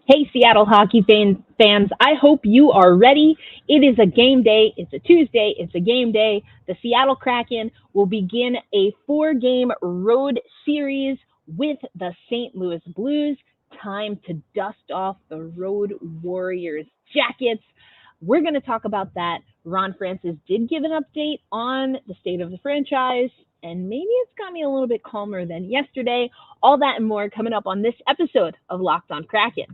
Hey, Seattle hockey fans, I hope you are ready. It is a game day. It's a Tuesday. It's a game day. The Seattle Kraken will begin a 4-game road series with the St. Louis Blues. Time to dust off the Road Warriors jackets. We're going to talk about that. Ron Francis did give an update on the state of the franchise, and maybe it's got me a little bit calmer than yesterday. All that and more coming up on this episode of Locked on Kraken.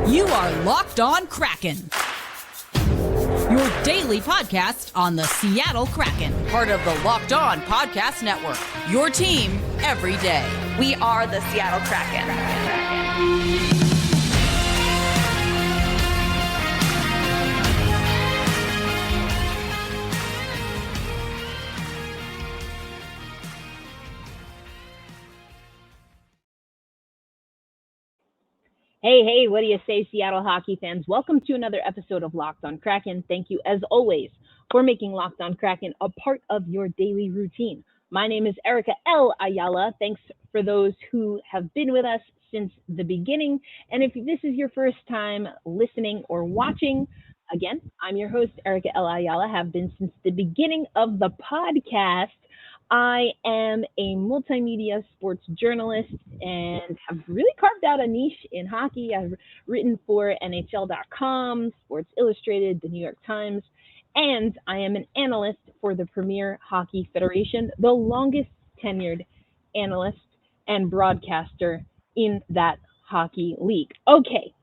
You are Locked on Kraken, your daily podcast on the Seattle Kraken, part of the Locked On Podcast Network, your team every day. We are the Seattle Kraken. Hey, what do you say, Seattle hockey fans? Welcome to another episode of Locked on Kraken. Thank you, as always, for making Locked on Kraken a part of your daily routine. My name is Erica L. Ayala. Thanks for those who have been with us since the beginning. And if this is your first time listening or watching, again, I'm your host, Erica L. Ayala, have been since the beginning of the podcast. I am a multimedia sports journalist and have really carved out a niche in hockey. I've written for NHL.com, Sports Illustrated, the New York Times, and I am an analyst for the Premier Hockey Federation, the longest tenured analyst and broadcaster in that hockey league. Okay,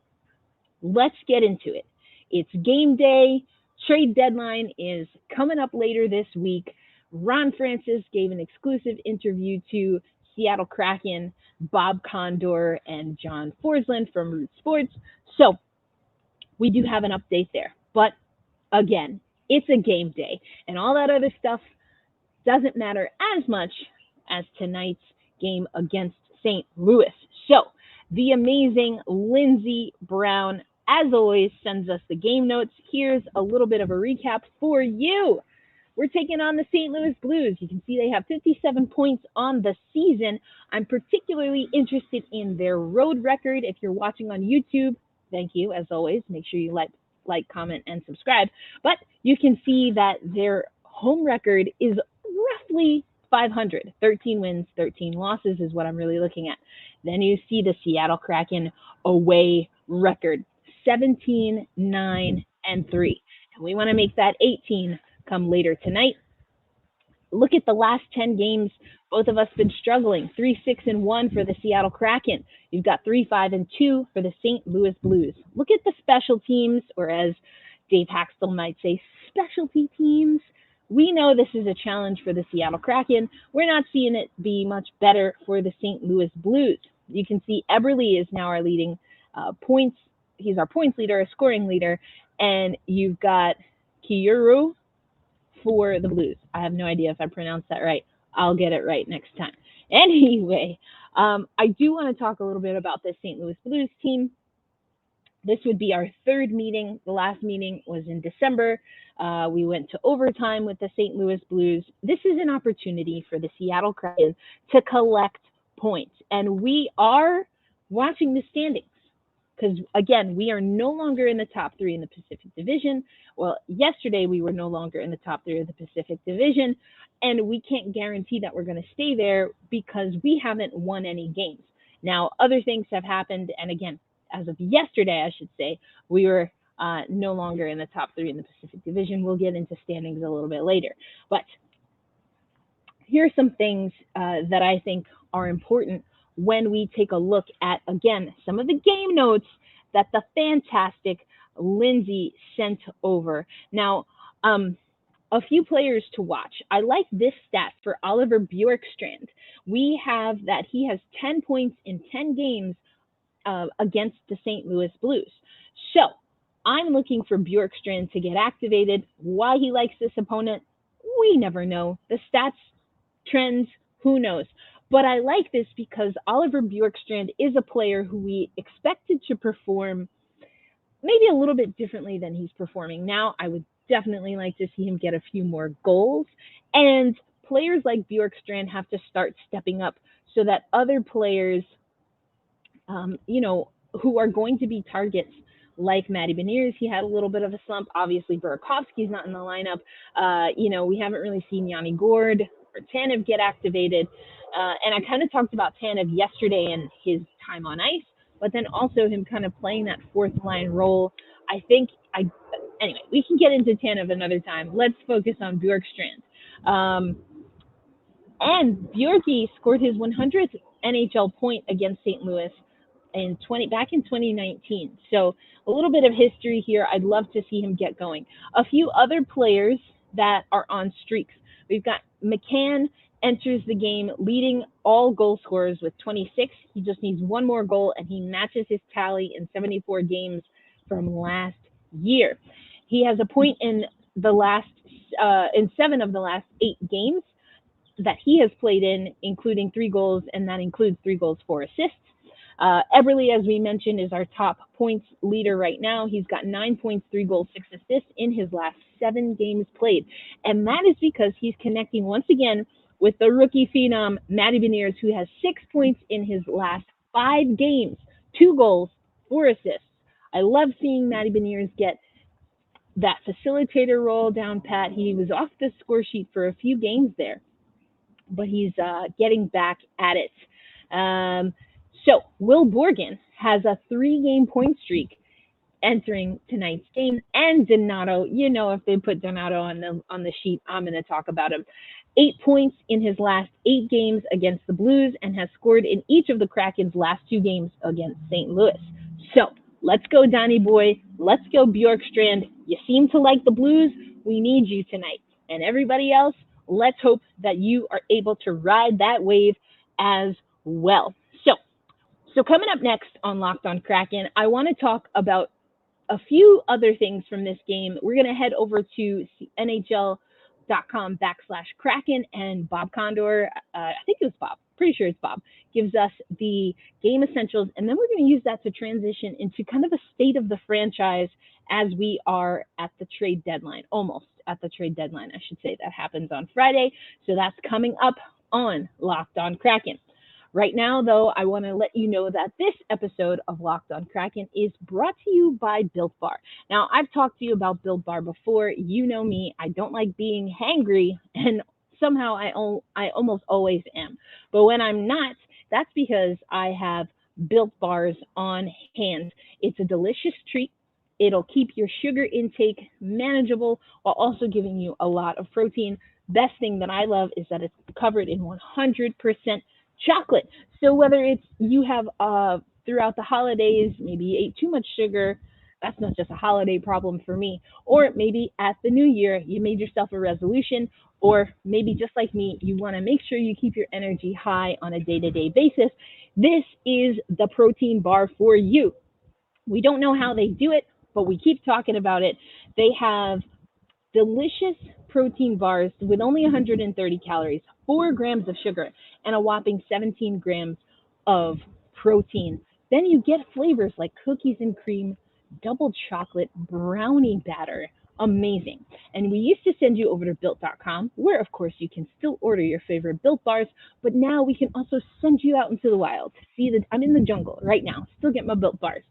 let's get into it. It's game day. Trade deadline is coming up later this week. Ron Francis gave an exclusive interview to Seattle Kraken, Bob Condor, and John Forsland from Root Sports. So we do have an update there. But again, it's a game day, and all that other stuff doesn't matter as much as tonight's game against St. Louis. So the amazing Lindsey Brown, as always, sends us the game notes. Here's a little bit of a recap for you. We're taking on the St. Louis Blues. You can see they have 57 points on the season. I'm particularly interested in their road record. If you're watching on YouTube, thank you, as always. Make sure you like, comment, and subscribe. But you can see that their home record is roughly 500. 13 wins, 13 losses is what I'm really looking at. Then you see the Seattle Kraken away record, 17, 9, and 3. And we want to make that 18 come later tonight. Look at the last 10 games. Both of us been struggling. 3-6-1 for the Seattle Kraken. You've got 3-5-2 for the St. Louis Blues. Look at the special teams, or as Dave Haxtell might say, specialty teams. We know this is a challenge for the Seattle Kraken. We're not seeing it be much better for the St. Louis Blues. You can see Eberle is now our leading points. He's our points leader, a scoring leader. And you've got Kyrou for the Blues. I have no idea if I pronounced that right. I'll get it right next time. Anyway, I do want to talk a little bit about this St. Louis Blues team. This would be our third meeting. The last meeting was in December. We went to overtime with the St. Louis Blues. This is an opportunity for the Seattle Kraken to collect points. And we are watching the standings. Because, again, we are no longer in the top 3 in the Pacific Division. Well, yesterday we were no longer in the top 3 of the Pacific Division, and we can't guarantee that we're going to stay there because we haven't won any games. Now, other things have happened, and again, as of yesterday, I should say, we were no longer in the top 3 in the Pacific Division. We'll get into standings a little bit later. But here are some things that I think are important when we take a look at, again, some of the game notes that the fantastic Lindsey sent over. Now, a few players to watch. I like this stat for Oliver Bjorkstrand. We have that he has 10 points in 10 games against the St. Louis Blues. So I'm looking for Bjorkstrand to get activated. Why he likes this opponent, we never know. The stats, trends, who knows? But I like this because Oliver Bjorkstrand is a player who we expected to perform maybe a little bit differently than he's performing now. I would definitely like to see him get a few more goals. And players like Bjorkstrand have to start stepping up so that other players, you know, who are going to be targets like Matty Beniers, he had a little bit of a slump. Obviously, Burakovsky's not in the lineup. You know, we haven't really seen Yanni Gord or Tanev get activated. And I kind of talked about Tanev yesterday and his time on ice, but then also him kind of playing that fourth line role. Anyway, we can get into Tanev another time. Let's focus on Bjorkstrand. And Bjorky scored his 100th NHL point against St. Louis back in 2019. So a little bit of history here. I'd love to see him get going. A few other players that are on streaks. We've got McCann enters the game leading all goal scorers with 26. He just needs one more goal and he matches his tally in 74 games from last year. He has a point in 7 of the last 8 games that he has played in, including 3 goals, and that includes 3 goals, 4 assists. Eberle, as we mentioned, is our top points leader right now. He's got 9 points, 3 goals, 6 assists in his last 7 games played. And that is because he's connecting once again with the rookie phenom, Matty Beniers, who has 6 points in his last 5 games, 2 goals, 4 assists. I love seeing Matty Beniers get that facilitator role down pat. He was off the score sheet for a few games there, but he's getting back at it. So Will Borgen has a 3-game point streak entering tonight's game, and Donato, you know, if they put Donato on the sheet, I'm going to talk about him. 8 points in his last 8 games against the Blues, and has scored in each of the Kraken's last 2 games against St. Louis. So let's go, Donnie boy. Let's go, Bjorkstrand. You seem to like the Blues. We need you tonight. And everybody else, let's hope that you are able to ride that wave as well. So coming up next on Locked on Kraken, I want to talk about a few other things from this game. We're going to head over to NHL.com/Kraken, and Bob Condor, I think it was Bob, pretty sure it's Bob, gives us the game essentials, and then we're going to use that to transition into kind of a state of the franchise as we are at the trade deadline, almost at the trade deadline, I should say. That happens on Friday, so that's coming up on Locked on Kraken. Right now, though, I want to let you know that this episode of Locked on Kraken is brought to you by Built Bar. Now, I've talked to you about Built Bar before. You know me. I don't like being hangry, and somehow I almost always am. But when I'm not, that's because I have Built Bars on hand. It's a delicious treat. It'll keep your sugar intake manageable while also giving you a lot of protein. Best thing that I love is that it's covered in 100% chocolate. So whether it's you have throughout the holidays, maybe you ate too much sugar, that's not just a holiday problem for me. Or maybe at the new year, you made yourself a resolution, or maybe just like me, you want to make sure you keep your energy high on a day-to-day basis. This is the protein bar for you. We don't know how they do it, but we keep talking about it. They have delicious protein bars with only 130 calories, 4 grams of sugar, and a whopping 17 grams of protein. Then you get flavors like cookies and cream, double chocolate, brownie batter. Amazing. And we used to send you over to Built.com, where, of course, you can still order your favorite Built bars, but now we can also send you out into the wild to see that I'm in the jungle right now, still get my Built bars.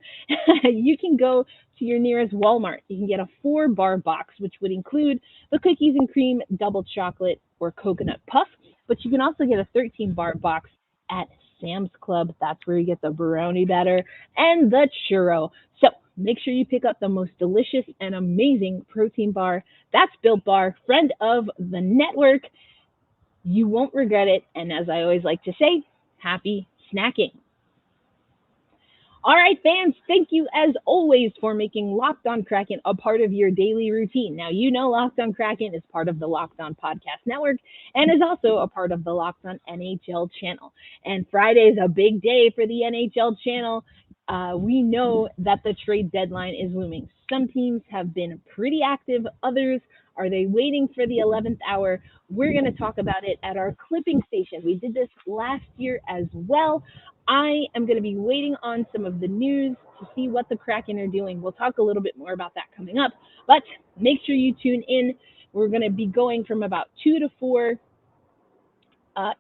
You can go to your nearest Walmart. You can get a 4-bar box, which would include the cookies and cream, double chocolate, or coconut puff, but you can also get a 13-bar box at Sam's Club. That's where you get the brownie batter and the churro. So make sure you pick up the most delicious and amazing protein bar. That's Built Bar, friend of the network. You won't regret it. And as I always like to say, happy snacking. All right, fans, thank you as always for making Locked on Kraken a part of your daily routine. Now, you know Locked on Kraken is part of the Locked on Podcast Network and is also a part of the Locked on NHL channel. And Friday is a big day for the NHL channel. We know that the trade deadline is looming. Some teams have been pretty active. Others, are they waiting for the 11th hour? We're going to talk about it at our clipping station. We did this last year as well. I am going to be waiting on some of the news to see what the Kraken are doing. We'll talk a little bit more about that coming up, but make sure you tune in. We're going to be going from about 2 to 4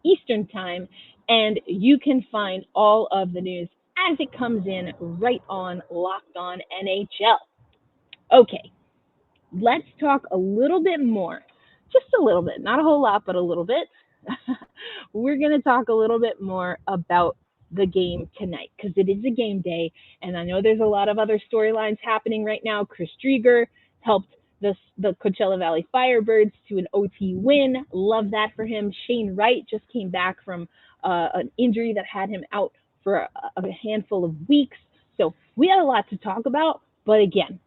Eastern time, and you can find all of the news as it comes in right on Locked On NHL. Okay, let's talk a little bit more, just a little bit, not a whole lot, but a little bit. We're going to talk a little bit more about the game tonight because it is a game day, and I know there's a lot of other storylines happening right now. Chris Drieger helped the Coachella Valley Firebirds to an OT win. Love that for him. Shane Wright just came back from an injury that had him out for a handful of weeks. So we have a lot to talk about, but again,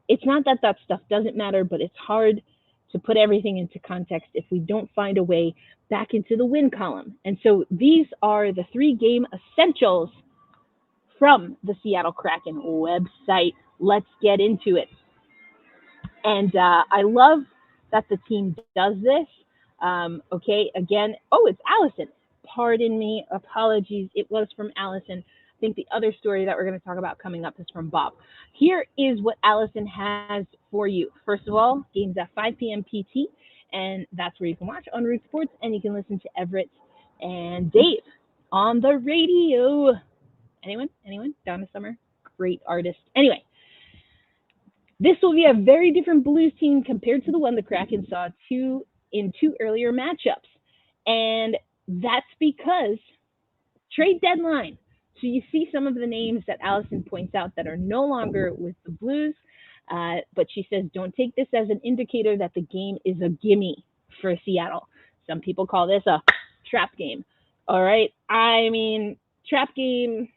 it's not that that stuff doesn't matter, but it's hard to put everything into context if we don't find a way back into the win column. And so these are the 3 game essentials from the Seattle Kraken website. Let's get into it. And I love that the team does this. Okay, again, it's Allison. Pardon me, apologies. It was from Allison. I think the other story that we're going to talk about coming up is from Bob. Here is what Allison has for you. First of all, games at 5 p.m. PT, and that's where you can watch on Root Sports, and you can listen to Everett and Dave on the radio. Anyone? Donna Summer? Great artist. Anyway, this will be a very different Blues team compared to the one the Kraken saw in 2 earlier matchups. And that's because trade deadline. So you see some of the names that Allison points out that are no longer with the Blues, but she says don't take this as an indicator that the game is a gimme for Seattle. Some people call this a trap game. All right? I mean, trap game,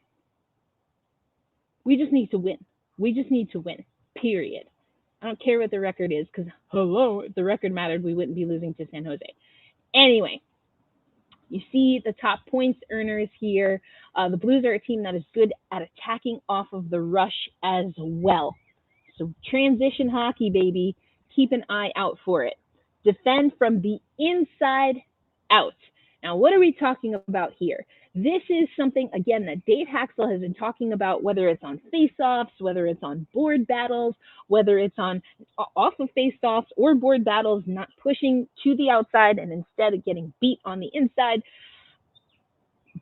we just need to win. We just need to win, period. I don't care what the record is because, hello, if the record mattered, we wouldn't be losing to San Jose. Anyway, you see the top points earners here. The Blues are a team that is good at attacking off of the rush as well. So transition hockey, baby. Keep an eye out for it. Defend from the inside out. Now, what are we talking about here? This is something, again, that Dave Haxel has been talking about, whether it's on face-offs, whether it's on board battles, whether it's on off of face-offs or board battles, not pushing to the outside and instead of getting beat on the inside.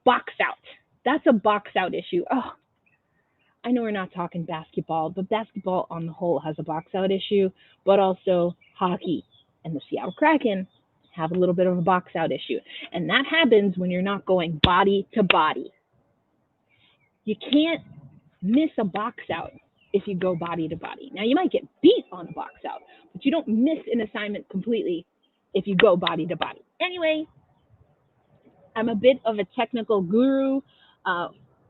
Box out. That's a box out issue. Oh, I know we're not talking basketball, but basketball on the whole has a box out issue, but also hockey and the Seattle Kraken have a little bit of a box out issue. And that happens when you're not going body to body. You can't miss a box out if you go body to body. Now, you might get beat on a box out, but you don't miss an assignment completely if you go body to body. Anyway, I'm a bit of a technical guru,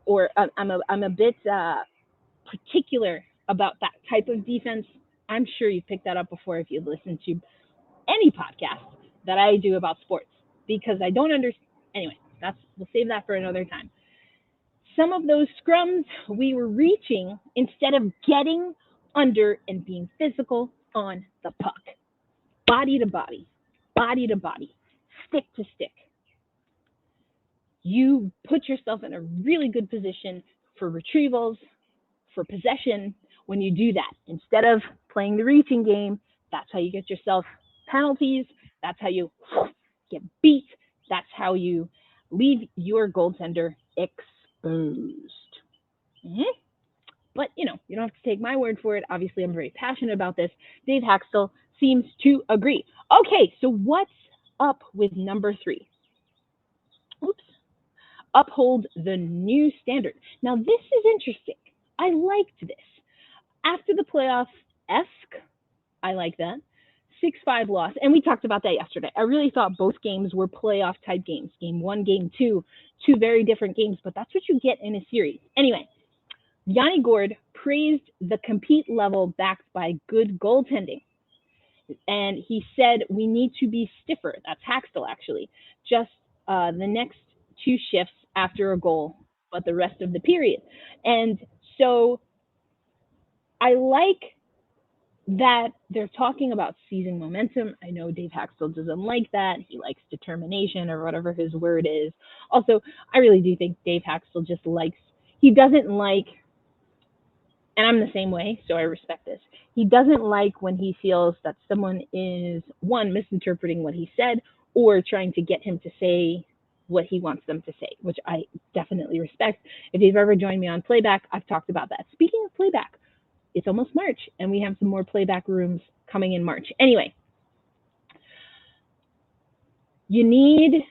or I'm a bit particular about that type of defense. I'm sure you've picked that up before if you've listened to any podcast that I do about sports, because I don't understand. Anyway, we'll save that for another time. Some of those scrums, we were reaching instead of getting under and being physical on the puck. Body to body, stick to stick. You put yourself in a really good position for retrievals, for possession when you do that. Instead of playing the reaching game, that's how you get yourself penalties. That's how you get beat. That's how you leave your goaltender exposed. But, you don't have to take my word for it. Obviously, I'm very passionate about this. Dave Haxel seems to agree. Okay, so what's up with number 3? Uphold the new standard. Now, this is interesting. I liked this. After the playoff-esque, I like that, 6-5 loss, and we talked about that yesterday. I really thought both games were playoff-type games. Game 1, Game 2, 2 very different games, but that's what you get in a series. Anyway, Yanni Gourde praised the compete level backed by good goaltending. And he said, we need to be stiffer. That's Haxel, actually. Just the next 2 shifts after a goal, but the rest of the period. And so I like that they're talking about seizing momentum. I know Dave Haxtell doesn't like that. He likes determination or whatever his word is. Also, I really do think Dave Haxtell he doesn't like, and I'm the same way, so I respect this. He doesn't like when he feels that someone is, one, misinterpreting what he said or trying to get him to say what he wants them to say, which I definitely respect. If you've ever joined me on playback, I've talked about that. Speaking of playback, it's almost March, and we have some more playback rooms coming in March. Anyway, you need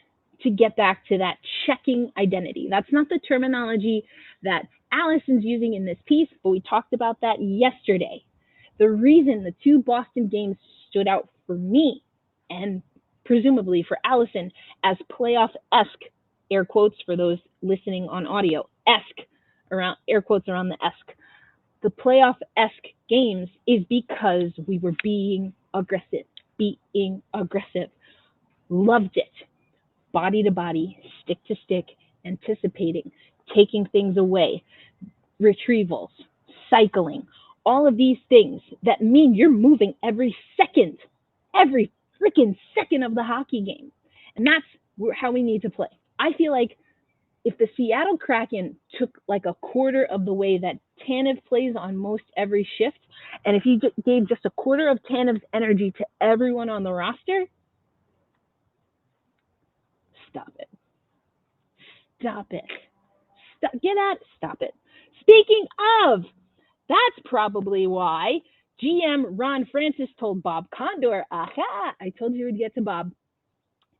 to get back to that checking identity. That's not the terminology that Allison's using in this piece, but we talked about that yesterday. The reason the two Boston games stood out for me, and presumably for Allison, as playoff-esque, air quotes for those listening on audio, esque, around air quotes around the esque, the playoff-esque games is because we were being aggressive. Loved it. Body to body, stick to stick, anticipating, taking things away, retrievals, cycling, all of these things that mean you're moving every freaking second of the hockey game. And that's how we need to play. I feel like if the Seattle Kraken took like a quarter of the way that Tanev plays on most every shift, and if he gave just a quarter of Tanev's energy to everyone on the roster, stop it. Stop it. Stop it. Speaking of, that's probably why GM Ron Francis told Bob Condor, I told you we'd get to Bob,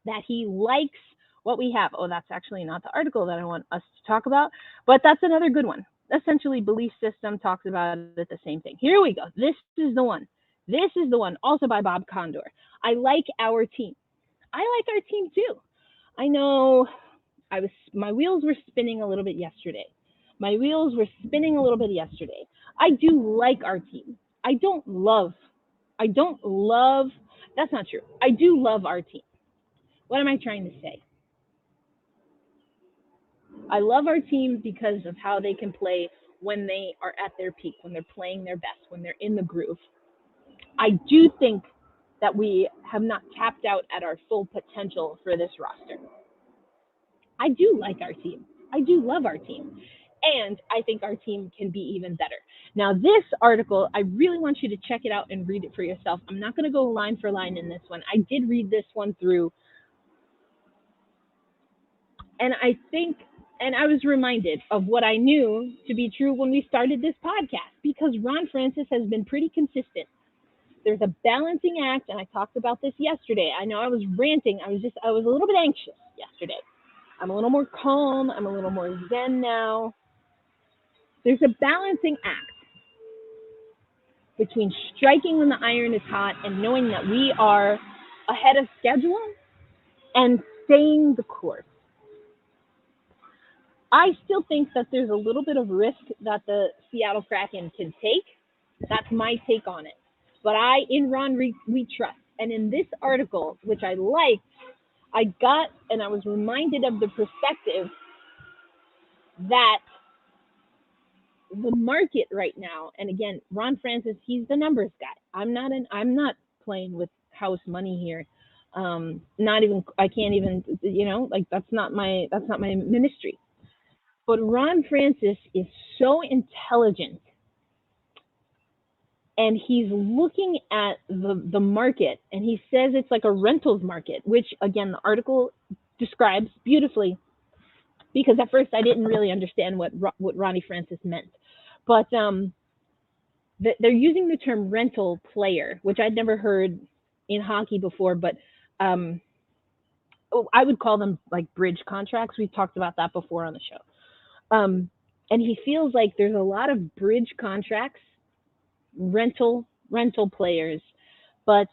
that he likes what we have. Oh, that's actually not the article that I want us to talk about, but that's another good one. Essentially, Belief System talks about it, the same thing. Here we go. This is the one, also by Bob Condor. I like our team. I like our team too. I know my wheels were spinning a little bit yesterday. I do like our team. That's not true. I do love our team. What am I trying to say? I love our team because of how they can play when they are at their peak, when they're playing their best, when they're in the groove. I do think that we have not tapped out at our full potential for this roster. I do like our team. I do love our team. And I think our team can be even better. Now, this article, I really want you to check it out and read it for yourself. I'm not going to go line for line in this one. I did read this one through. And I was reminded of what I knew to be true when we started this podcast, because Ron Francis has been pretty consistent. There's a balancing act, and I talked about this yesterday. I know I was ranting. I was a little bit anxious yesterday. I'm a little more calm. I'm a little more zen now. There's a balancing act between striking when the iron is hot and knowing that we are ahead of schedule and staying the course. I still think that there's a little bit of risk that the Seattle Kraken can take. That's my take on it. But in Ron, we trust. And in this article, which I liked, I was reminded of the perspective that the market right now, and again, Ron Francis, he's the numbers guy. I'm not playing with house money here. I can't even, that's not my ministry. But Ron Francis is so intelligent, and he's looking at the market, and he says it's like a rentals market, which again, the article describes beautifully, because at first I didn't really understand what Ronnie Francis meant. But they're using the term rental player, which I'd never heard in hockey before, but I would call them like bridge contracts. We've talked about that before on the show. And he feels like there's a lot of bridge contracts, rental players, but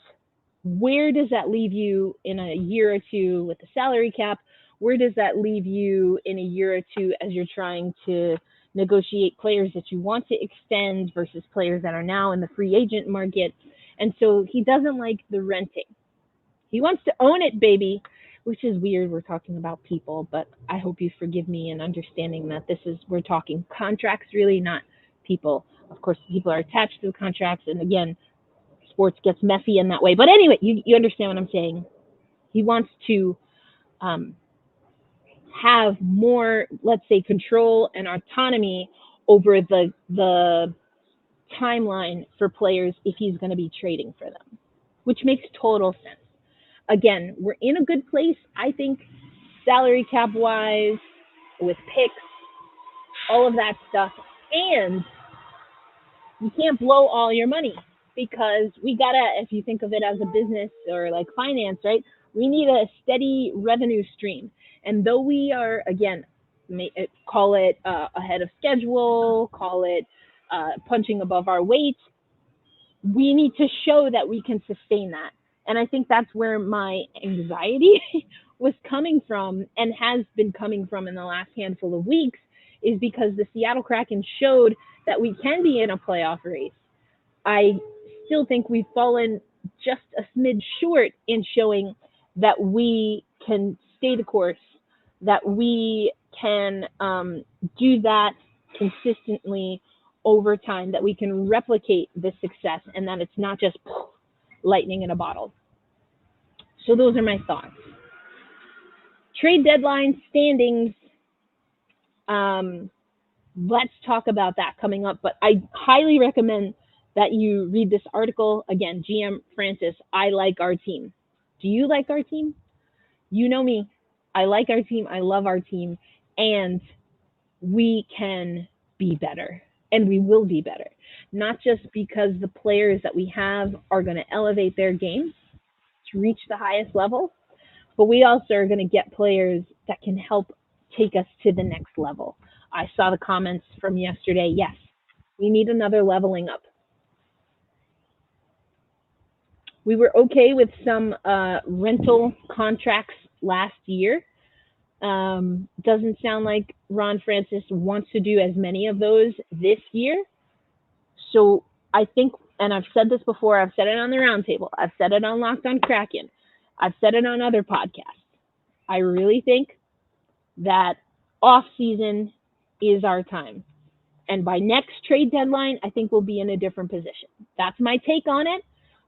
where does that leave you in a year or two with the salary cap? Where does that leave you in a year or two as you're trying to negotiate players that you want to extend versus players that are now in the free agent market? And so he doesn't like the renting. He wants to own it, baby, which is weird. We're talking about people, but I hope you forgive me in understanding that we're talking contracts, really, not people. Of course, people are attached to the contracts. And again, sports gets messy in that way. But anyway, you understand what I'm saying. He wants to have more, let's say, control and autonomy over the timeline for players if he's going to be trading for them, which makes total sense. Again, we're in a good place, I think, salary cap wise, with picks, all of that stuff. And you can't blow all your money, because we gotta, if you think of it as a business or like finance, right? We need a steady revenue stream. And though we are, again, call it ahead of schedule, call it punching above our weight, we need to show that we can sustain that. And I think that's where my anxiety was coming from, and has been coming from in the last handful of weeks, is because the Seattle Kraken showed that we can be in a playoff race. I still think we've fallen just a smidge short in showing that we can stay the course, that we can do that consistently over time, that we can replicate this success, and that it's not just lightning in a bottle. So those are my thoughts. Trade deadline standings. Let's talk about that coming up, but I highly recommend that you read this article. Again, GM Francis, I like our team. Do you like our team? You know me. I like our team. I love our team. And we can be better. And we will be better. Not just because the players that we have are going to elevate their game to reach the highest level, but we also are going to get players that can help take us to the next level. I saw the comments from yesterday. Yes, we need another leveling up. We were okay with some rental contracts last year. Doesn't sound like Ron Francis wants to do as many of those this year. So I think, and I've said this before, I've said it on the roundtable, I've said it on Locked On Kraken, I've said it on other podcasts. I really think that off season is our time. And by next trade deadline, I think we'll be in a different position. That's my take on it,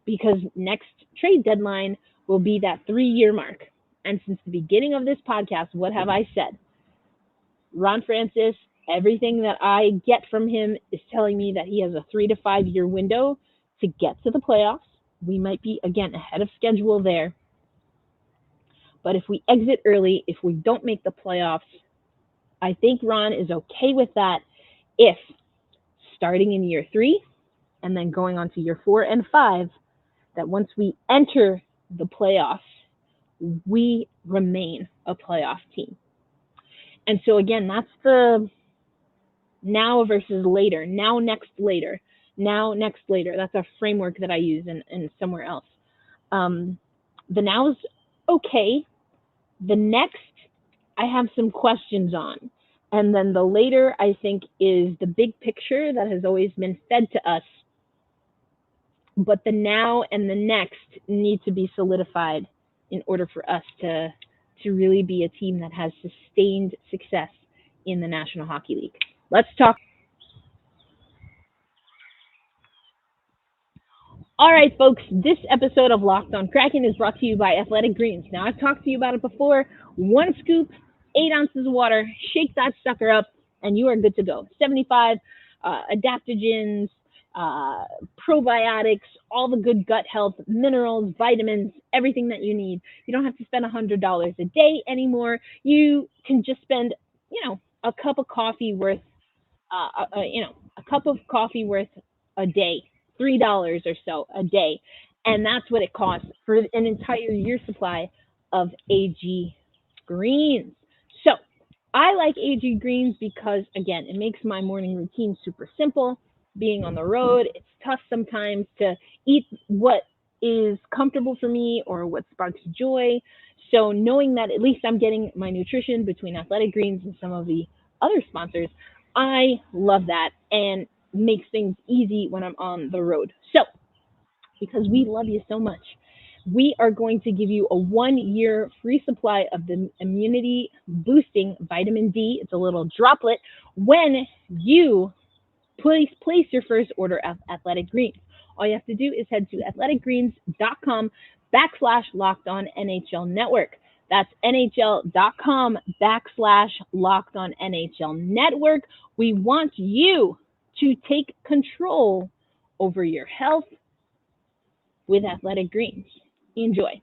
because next trade deadline will be that 3-year mark. And since the beginning of this podcast, what have I said? Ron Francis, everything that I get from him is telling me that he has a 3 to 5 year window to get to the playoffs. We might be, again, ahead of schedule there. But if we exit early, if we don't make the playoffs, I think Ron is okay with that, if starting in year 3 and then going on to year 4 and 5, that once we enter the playoffs, we remain a playoff team. And so again, that's the now versus later, now next later, now next later. That's a framework that I use in somewhere else. The now is okay. The next, I have some questions on. And then the later, I think, is the big picture that has always been fed to us. But the now and the next need to be solidified in order for us to really be a team that has sustained success in the National Hockey League. Let's talk. All right, folks, this episode of Locked On Kraken is brought to you by Athletic Greens. Now, I've talked to you about it before. 1 scoop, 8 ounces of water, shake that sucker up, and you are good to go. 75 adaptogens, probiotics, all the good gut health, minerals, vitamins, everything that you need. You don't have to spend $100 a day anymore. You can just spend, a cup of coffee worth, a cup of coffee worth a day, $3 or so a day. And that's what it costs for an entire year supply of AG greens. So I like AG greens because, again, it makes my morning routine super simple. Being on the road, it's tough sometimes to eat what is comfortable for me or what sparks joy. So knowing that at least I'm getting my nutrition between Athletic Greens and some of the other sponsors, I love that and makes things easy when I'm on the road. So because we love you so much, we are going to give you a 1-year free supply of the immunity boosting vitamin D. It's a little droplet when you place your first order of Athletic Greens. All you have to do is head to athleticgreens.com/LockedOnNHL Network. That's NHL.com/LockedOnNHL Network. We want you to take control over your health with Athletic Greens. Enjoy.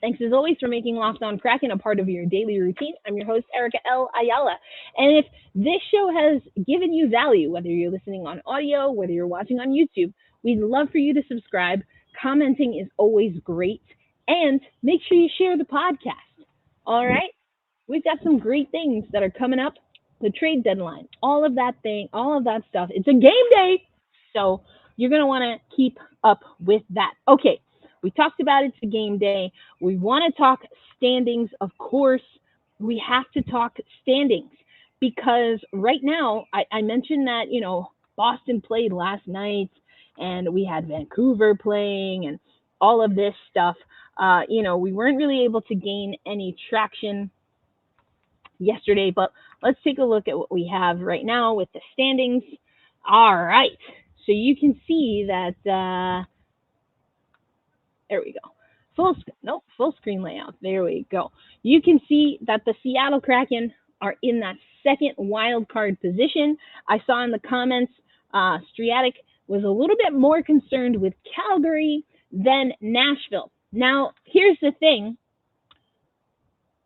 Thanks as always for making Locked On Kraken a part of your daily routine. I'm your host, Erica L. Ayala. And if this show has given you value, whether you're listening on audio, whether you're watching on YouTube, we'd love for you to subscribe. Commenting is always great. And make sure you share the podcast. All right? We've got some great things that are coming up. The trade deadline, all of that stuff. It's a game day. So you're going to want to keep up with that. Okay. We talked about it's a game day. We want to talk standings, of course. We have to talk standings because right now, I mentioned that, Boston played last night and we had Vancouver playing and all of this stuff. We weren't really able to gain any traction yesterday, but let's take a look at what we have right now with the standings. All right. So you can see that, there we go. Full screen layout. There we go. You can see that the Seattle Kraken are in that second wild card position. I saw in the comments, Striatic was a little bit more concerned with Calgary than Nashville. Now, here's the thing.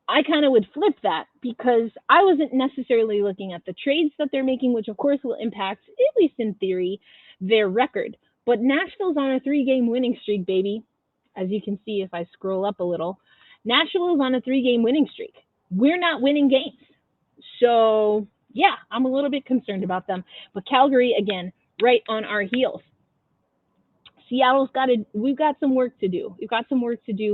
I kind of would flip that because I wasn't necessarily looking at the trades that they're making, which of course will impact, at least in theory, their record. But Nashville's on a 3-game winning streak, baby. As you can see, if I scroll up a little, Nashville is on a 3-game winning streak. We're not winning games. So, yeah, I'm a little bit concerned about them. But Calgary, again, right on our heels. We've got some work to do.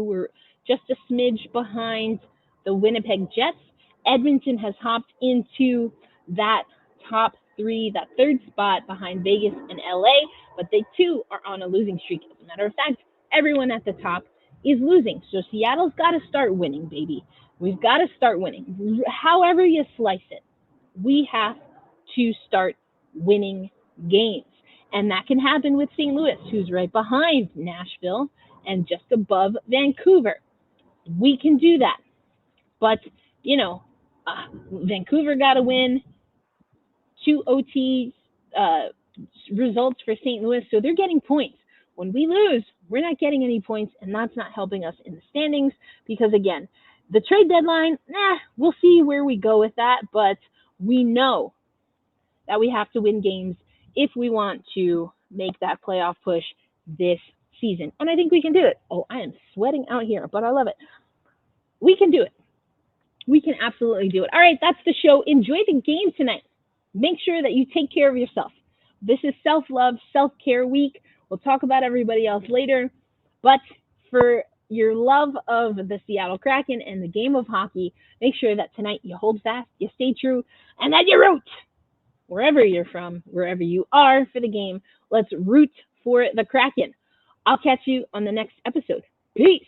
We're just a smidge behind the Winnipeg Jets. Edmonton has hopped into that top 3, that third spot behind Vegas and LA, but they too are on a losing streak. As a matter of fact, everyone at the top is losing. So Seattle's got to start winning, baby. We've got to start winning. However you slice it, we have to start winning games. And that can happen with St. Louis, who's right behind Nashville and just above Vancouver. We can do that. But, Vancouver got to win 2 OT results for St. Louis, so they're getting points. When we lose, we're not getting any points, and that's not helping us in the standings because, again, the trade deadline, we'll see where we go with that, but we know that we have to win games if we want to make that playoff push this season. And I think we can do it. Oh, I am sweating out here, but I love it. We can do it. We can absolutely do it. All right, that's the show. Enjoy the game tonight. Make sure that you take care of yourself. This is self-love, self-care week. We'll talk about everybody else later. But for your love of the Seattle Kraken and the game of hockey, make sure that tonight you hold fast, you stay true, and that you root. Wherever you're from, wherever you are for the game, let's root for the Kraken. I'll catch you on the next episode. Peace.